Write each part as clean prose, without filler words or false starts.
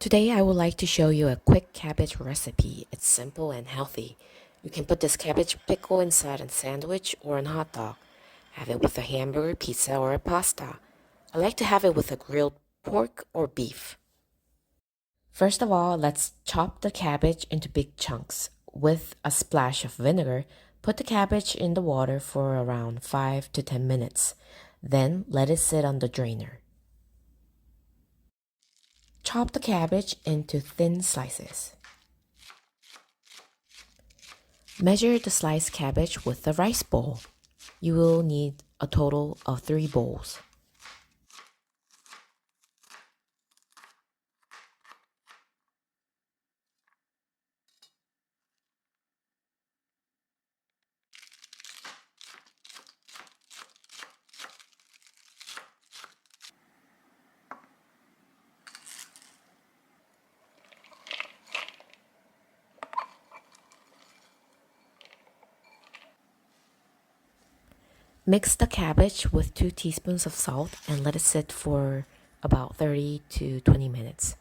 Today I would like to show you a quick cabbage recipe. It's simple and healthy. You can put this cabbage pickle inside a sandwich or a hot dog. Have it with a hamburger, pizza, or a pasta. I like to have it with a grilled pork or beef. First of all, let's chop the cabbage into big chunks. With a splash of vinegar, put the cabbage in the water for around 5 to 10 minutes. Then let it sit on the drainer. Chop the cabbage into thin slices. Measure the sliced cabbage with a rice bowl. You will need a total of 3 bowls. Mix the cabbage with 2 teaspoons of salt and let it sit for about 30 to 20 minutes.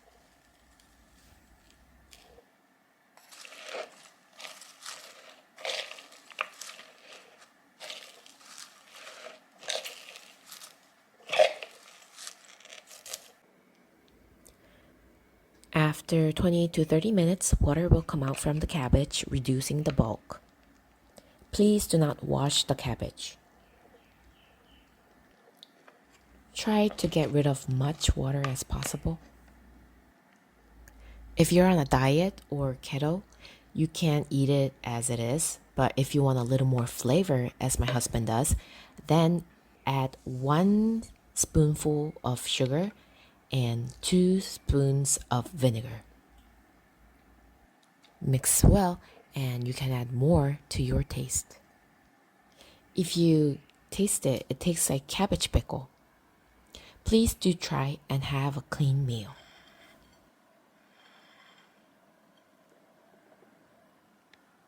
After 20 to 30 minutes, water will come out from the cabbage, reducing the bulk. Please do not wash the cabbage. Try to get rid of much water as possible. If you're on a diet or keto, you can eat it as it is, but if you want a little more flavor, as my husband does, then add 1 spoonful of sugar and 2 spoons of vinegar. Mix well, and you can add more to your taste. If you taste it, it tastes like cabbage pickle. Please do try and have a clean meal.